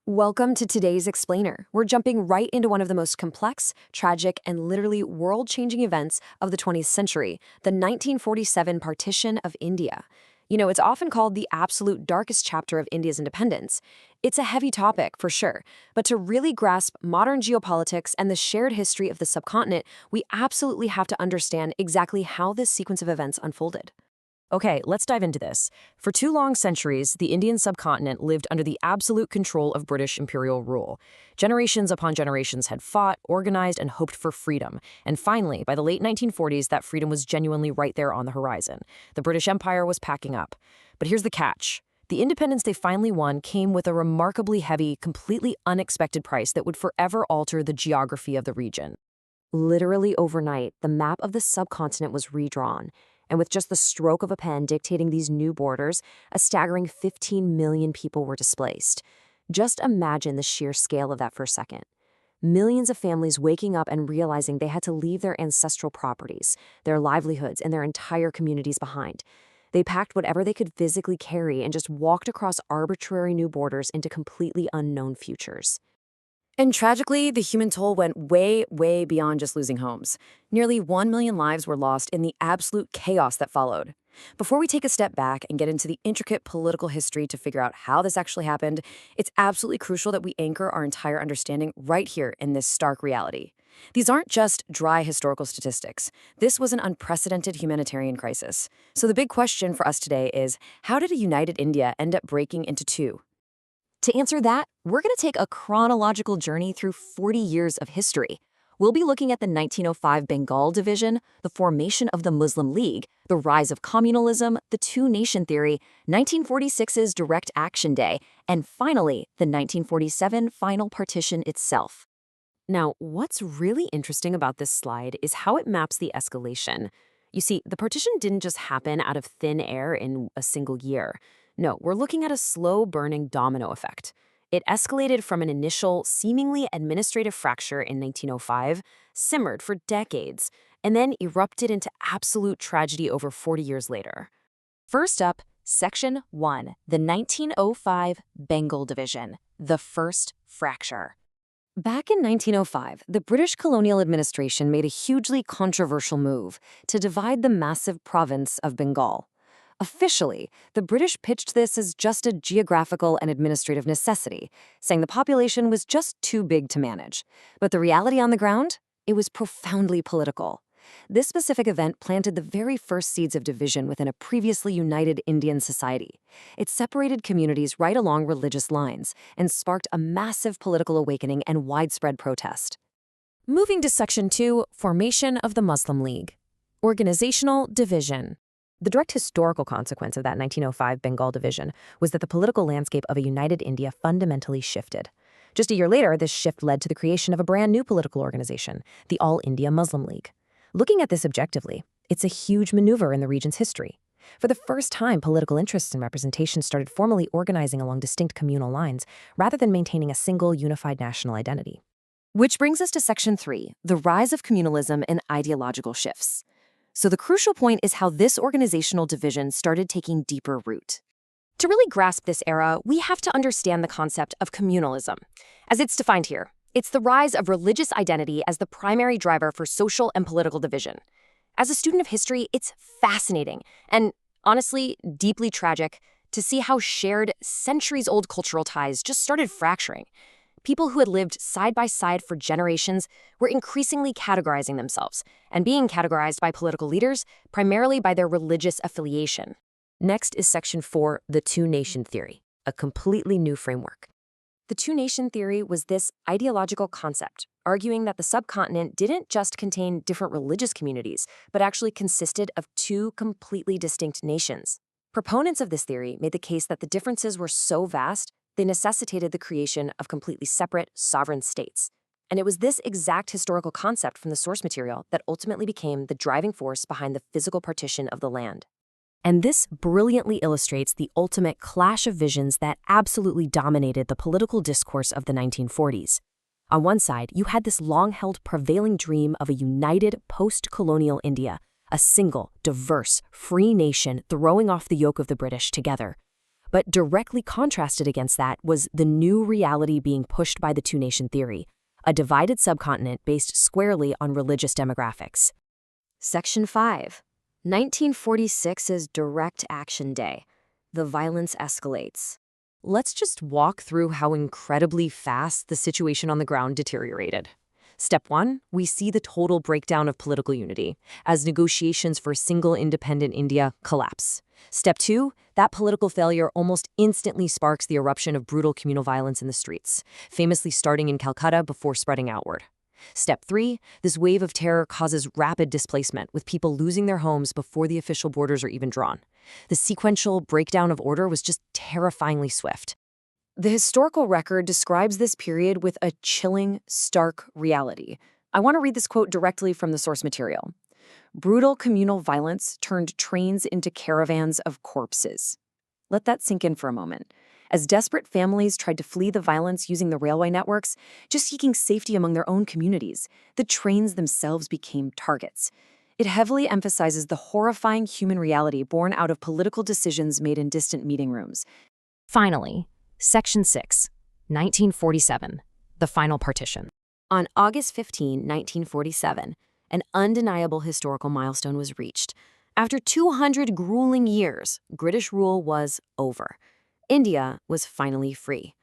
Welcome to today's Explainer. We're jumping right into one of the most complex, tragic, and literally world-changing events of the 20th century, the 1947 Partition of India. It's often called the absolute darkest chapter of India's independence. It's a heavy topic, for sure, but to really grasp modern geopolitics and the shared history of the subcontinent, we absolutely have to understand exactly how this sequence of events unfolded. Okay, let's dive into this. For 2 long centuries, the Indian subcontinent lived under the absolute control of British imperial rule. Generations upon generations had fought, organized, and hoped for freedom. And finally, by the late 1940s, that freedom was genuinely right there on the horizon. The British Empire was packing up. But here's the catch. The independence they finally won came with a remarkably heavy, completely unexpected price that would forever alter the geography of the region. Literally overnight, the map of the subcontinent was redrawn. And with just the stroke of a pen dictating these new borders, a staggering 15 million people were displaced. Just imagine the sheer scale of that for a second. Millions of families waking up and realizing they had to leave their ancestral properties, their livelihoods, and their entire communities behind. They packed whatever they could physically carry and just walked across arbitrary new borders into completely unknown futures. And tragically, the human toll went way, way beyond just losing homes. Nearly 1 million lives were lost in the absolute chaos that followed. Before we take a step back and get into the intricate political history to figure out how this actually happened, it's absolutely crucial that we anchor our entire understanding right here in this stark reality. These aren't just dry historical statistics. This was an unprecedented humanitarian crisis. So the big question for us today is, how did a united India end up breaking into two? To answer that, we're going to take a chronological journey through 40 years of history. We'll be looking at the 1905 Bengal division, the formation of the Muslim League, the rise of communalism, the two-nation theory, 1946's Direct Action Day, and finally, the 1947 final partition itself. Now, what's really interesting about this slide is how it maps the escalation. You see, the partition didn't just happen out of thin air in a single year. No, we're looking at a slow-burning domino effect. It escalated from an initial, seemingly administrative fracture in 1905, simmered for decades, and then erupted into absolute tragedy over 40 years later. First up, Section 1, the 1905 Bengal Division, the first fracture. Back in 1905, the British colonial administration made a hugely controversial move to divide the massive province of Bengal. Officially, the British pitched this as just a geographical and administrative necessity, saying the population was just too big to manage. But the reality on the ground? It was profoundly political. This specific event planted the very first seeds of division within a previously united Indian society. It separated communities right along religious lines and sparked a massive political awakening and widespread protest. Moving to Section 2, Formation of the Muslim League. Organizational division. The direct historical consequence of that 1905 Bengal division was that the political landscape of a united India fundamentally shifted. Just a year later, this shift led to the creation of a brand new political organization, the All India Muslim League. Looking at this objectively, it's a huge maneuver in the region's history. For the first time, political interests and representation started formally organizing along distinct communal lines, rather than maintaining a single unified national identity. Which brings us to Section 3, the rise of communalism and ideological shifts. So the crucial point is how this organizational division started taking deeper root. To really grasp this era, we have to understand the concept of communalism. As it's defined here, it's the rise of religious identity as the primary driver for social and political division. As a student of history, it's fascinating and, honestly, deeply tragic to see how shared, centuries-old cultural ties just started fracturing. People who had lived side by side for generations were increasingly categorizing themselves and being categorized by political leaders primarily by their religious affiliation. Next is Section 4, the two-nation theory, a completely new framework. The two-nation theory was this ideological concept, arguing that the subcontinent didn't just contain different religious communities, but actually consisted of two completely distinct nations. Proponents of this theory made the case that the differences were so vast they necessitated the creation of completely separate, sovereign states. And it was this exact historical concept from the source material that ultimately became the driving force behind the physical partition of the land. And this brilliantly illustrates the ultimate clash of visions that absolutely dominated the political discourse of the 1940s. On one side, you had this long-held prevailing dream of a united post-colonial India, a single, diverse, free nation throwing off the yoke of the British together. But directly contrasted against that was the new reality being pushed by the two-nation theory, a divided subcontinent based squarely on religious demographics. Section 5. 1946's Direct Action Day. The violence escalates. Let's just walk through how incredibly fast the situation on the ground deteriorated. Step 1, we see the total breakdown of political unity, as negotiations for a single independent India collapse. Step 2, that political failure almost instantly sparks the eruption of brutal communal violence in the streets, famously starting in Calcutta before spreading outward. Step 3, this wave of terror causes rapid displacement, with people losing their homes before the official borders are even drawn. The sequential breakdown of order was just terrifyingly swift. The historical record describes this period with a chilling, stark reality. I want to read this quote directly from the source material. Brutal communal violence turned trains into caravans of corpses. Let that sink in for a moment. As desperate families tried to flee the violence using the railway networks, just seeking safety among their own communities, the trains themselves became targets. It heavily emphasizes the horrifying human reality born out of political decisions made in distant meeting rooms. Finally, Section 6, 1947, the final partition. On August 15, 1947, an undeniable historical milestone was reached. After 200 grueling years, British rule was over. India was finally free.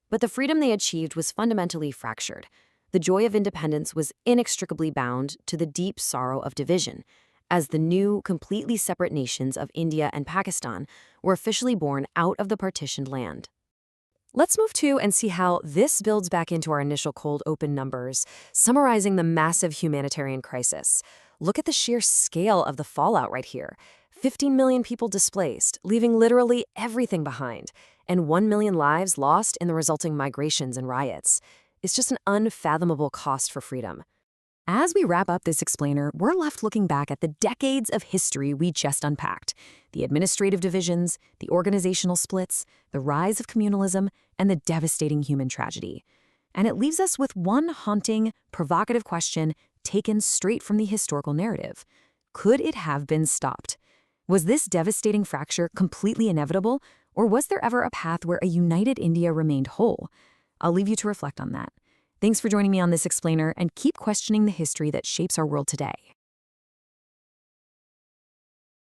But the freedom they achieved was fundamentally fractured. The joy of independence was inextricably bound to the deep sorrow of division, as the new, completely separate nations of India and Pakistan were officially born out of the partitioned land. Let's move to and see how this builds back into our initial cold open numbers, summarizing the massive humanitarian crisis. Look at the sheer scale of the fallout right here. 15 million people displaced, leaving literally everything behind, and 1 million lives lost in the resulting migrations and riots. It's just an unfathomable cost for freedom. As we wrap up this explainer, we're left looking back at the decades of history we just unpacked. The administrative divisions, the organizational splits, the rise of communalism, and the devastating human tragedy. And it leaves us with one haunting, provocative question taken straight from the historical narrative. Could it have been stopped? Was this devastating fracture completely inevitable, or was there ever a path where a united India remained whole? I'll leave you to reflect on that. Thanks for joining me on this explainer, and keep questioning the history that shapes our world today.